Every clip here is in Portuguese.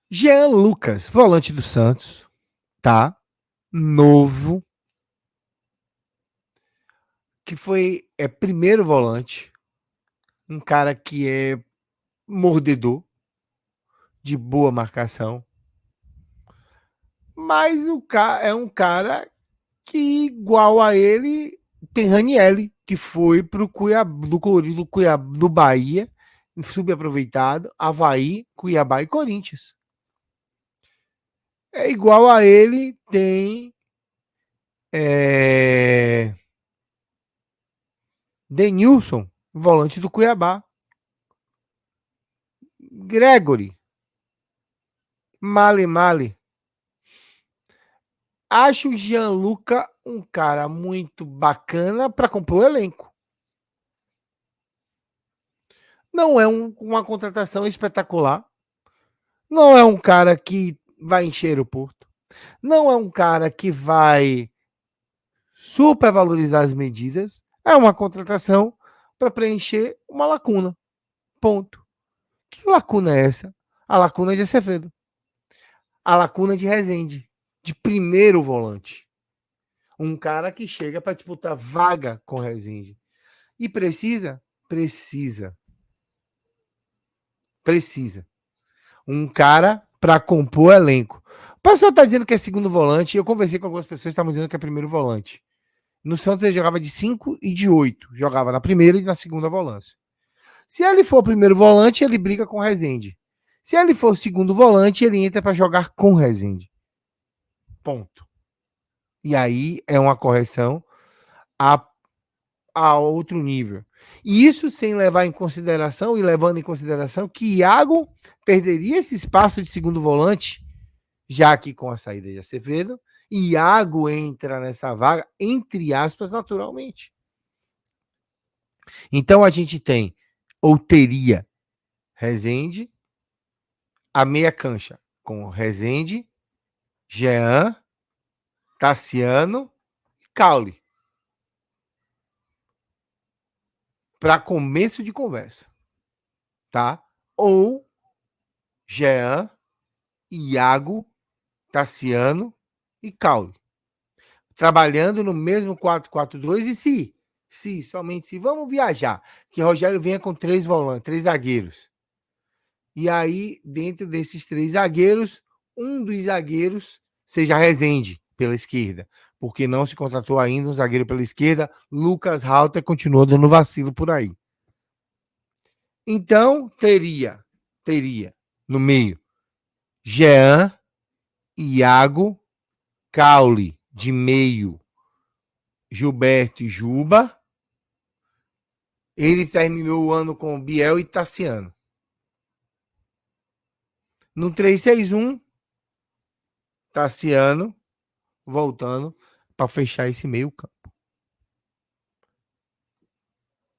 Jean Lucas, volante do Santos, tá? Novo, que foi primeiro volante, um cara que é mordedor, de boa marcação, mas o cara é um cara que igual a ele tem Ranielli, que foi pro Cuiabá, do Bahia, subaproveitado, Avaí, Cuiabá e Corinthians. É igual a ele tem Denilson, volante do Cuiabá. Gregory, Male. Acho o Gianluca um cara muito bacana para compor o elenco. Não é uma contratação espetacular. Não é um cara que vai encher o Porto. Não é um cara que vai supervalorizar as medidas. É uma contratação para preencher uma lacuna. Ponto. Que lacuna é essa? A lacuna de Acevedo. A lacuna de Rezende. De primeiro volante. Um cara que chega para disputar vaga com Rezende. E precisa? Precisa. Um cara para compor elenco. O pessoal está dizendo que é segundo volante. Eu conversei com algumas pessoas que estavam dizendo que é primeiro volante. No Santos ele jogava de 5 e de 8. Jogava na primeira e na segunda volância. Se ele for primeiro volante, ele briga com o Rezende. Se ele for segundo volante, ele entra para jogar com o Rezende. Ponto. E aí é uma correção a outro nível. E isso sem levar em consideração e levando em consideração que Iago perderia esse espaço de segundo volante, já que com a saída de Acevedo, Iago entra nessa vaga, entre aspas, naturalmente. Então a gente tem, ou teria, Rezende, a meia cancha, com Rezende, Jean, Tassiano e Caule. Para começo de conversa. Tá? Ou Jean, Iago, Tassiano e Caule. Trabalhando no mesmo 4-4-2 e somente se vamos viajar, que Rogério venha com 3 volantes, 3 zagueiros. E aí, dentro desses 3 zagueiros, um dos zagueiros seja Rezende pela esquerda, porque não se contratou ainda um zagueiro pela esquerda. Lucas Halter continua dando vacilo por aí. Então, teria no meio Jean, Iago, Caule de meio, Gilberto e Juba. Ele terminou o ano com Biel e Tassiano. No 3-6-1, Tassiano voltando para fechar esse meio campo.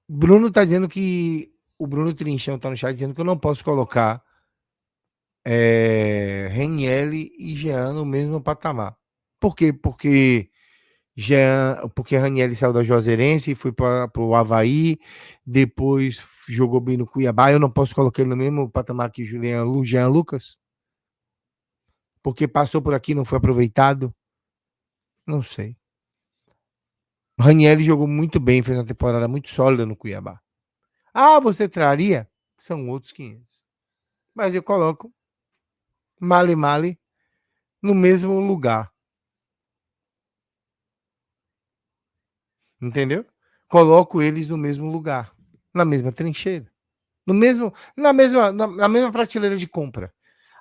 Bruno tá dizendo que o Bruno Trinchão tá no chat dizendo que eu não posso colocar Renielli e Jean no mesmo patamar. Por quê? Porque Ranielli saiu da Juazeirense e foi para o Avaí, depois jogou bem no Cuiabá. Eu não posso colocar ele no mesmo patamar que Jean Lucas? Porque passou por aqui e não foi aproveitado? Não sei. Ranielli jogou muito bem, fez uma temporada muito sólida no Cuiabá. Ah, você traria? São outros 500. Mas eu coloco Male no mesmo lugar. Entendeu? Coloco eles no mesmo lugar, na mesma trincheira. Na mesma prateleira de compra.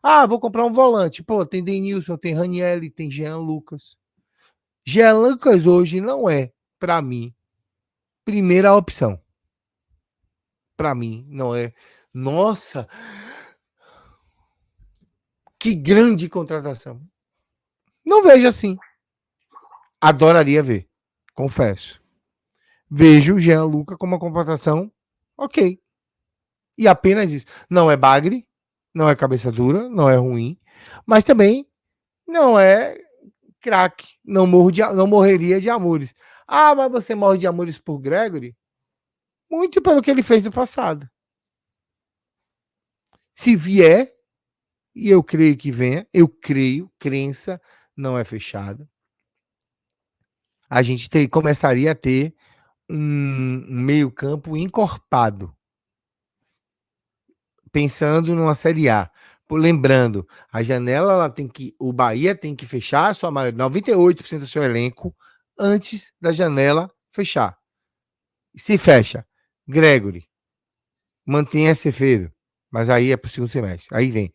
Ah, vou comprar um volante. Pô, tem Denilson, tem Ranielli, tem Jean Lucas. Jean Lucas hoje não é, para mim, primeira opção. Para mim, não é. Nossa, que grande contratação. Não vejo assim. Adoraria ver, confesso. Vejo o Jean Lucas como uma contratação ok. E apenas isso. Não é bagre, não é cabeça dura, não é ruim, mas também não é craque. Não morreria de amores. Ah, mas você morre de amores por Gregory? Muito pelo que ele fez no passado. Se vier, e eu creio que venha, eu creio, crença não é fechada, a gente começaria a ter um meio-campo encorpado, pensando numa Série A. Lembrando, a janela ela tem que. O Bahia tem que fechar a sua maioria, 98% do seu elenco antes da janela fechar. Se fecha, Gregory, mantém Acevedo, mas aí é para o segundo semestre. Aí vem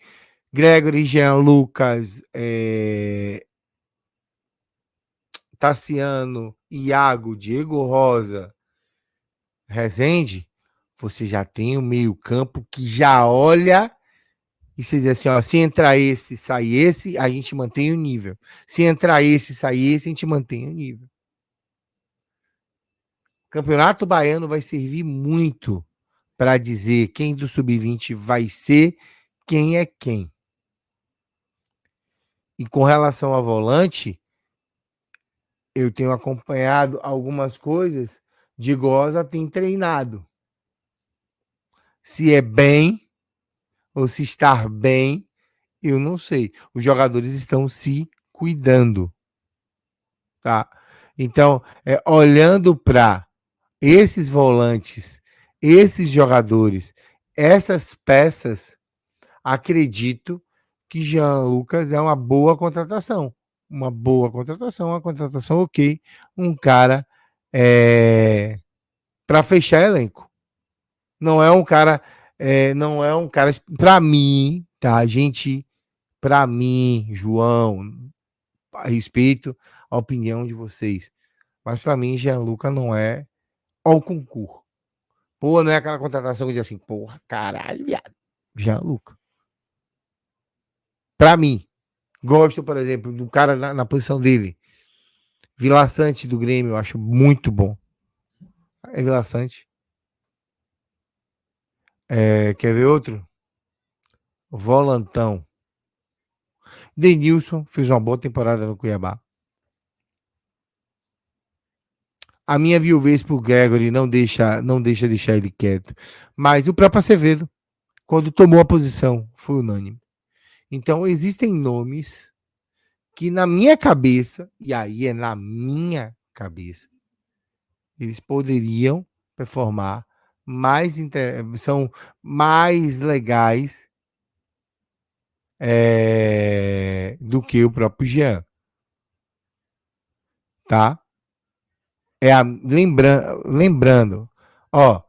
Gregory, Jean Lucas, Tassiano, Iago, Diego Rosa, Rezende, você já tem o meio-campo que já olha e você diz assim: ó, se entrar esse, sair esse, a gente mantém o nível. Se entrar esse, sair esse, a gente mantém o nível. O Campeonato Baiano vai servir muito para dizer quem do sub-20 vai ser, quem é quem. E com relação ao volante, eu tenho acompanhado algumas coisas. Digosa tem treinado. Se é bem ou se estar bem, eu não sei. Os jogadores estão se cuidando, tá? Então, olhando para esses volantes, esses jogadores, essas peças, acredito que Jean Lucas é uma boa contratação. Uma contratação ok. Um cara para fechar elenco. Não é um cara, não é um cara, para mim, tá, gente, para mim, João, a respeito a opinião de vocês, mas para mim, Gianluca não é ao concurso. Pô, não é aquela contratação que diz assim, porra, caralho, viado. Gianluca. Para mim, gosto, por exemplo, do cara na posição dele. Vila Sante do Grêmio, eu acho muito bom. É Vila Sante. Quer ver outro? Volantão. Denilson fez uma boa temporada no Cuiabá. A minha viuvez por Gregory não deixa deixar ele quieto. Mas o próprio Acevedo, quando tomou a posição, foi unânime. Então, existem nomes que na minha cabeça, e aí é na minha cabeça, eles poderiam performar mais, são mais legais do que o próprio Jean, tá? Lembrando, ó,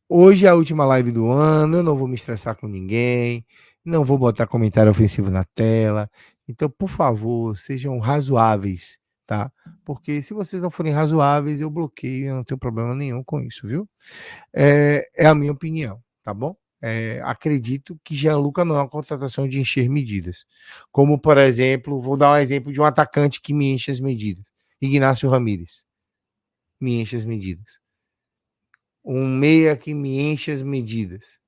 hoje é a última live do ano, eu não vou me estressar com ninguém, não vou botar comentário ofensivo na tela. Então, por favor, sejam razoáveis, tá? Porque se vocês não forem razoáveis, eu bloqueio, eu não tenho problema nenhum com isso, viu? É a minha opinião, tá bom? Acredito que Gianluca não é uma contratação de encher medidas. Como, por exemplo, vou dar um exemplo de um atacante que me enche as medidas. Ignacio Ramírez me enche as medidas. Um meia que me enche as medidas.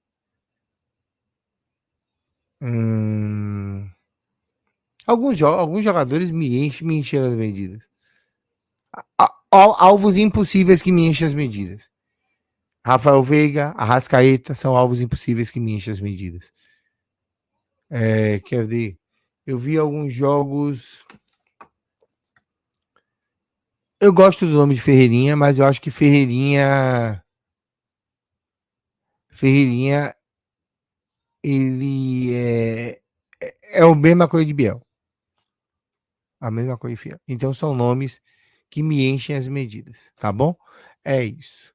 Alguns jogadores me encheram as medidas. Alvos impossíveis que me enchem as medidas. Rafael Veiga, Arrascaeta são alvos impossíveis que me enchem as medidas. Quer ver? Eu vi alguns jogos. Eu gosto do nome de Ferreirinha, mas eu acho que Ferreirinha, ele é a mesma coisa de Biel. A mesma coisa de Fiel. Então são nomes que me enchem as medidas, tá bom? É isso.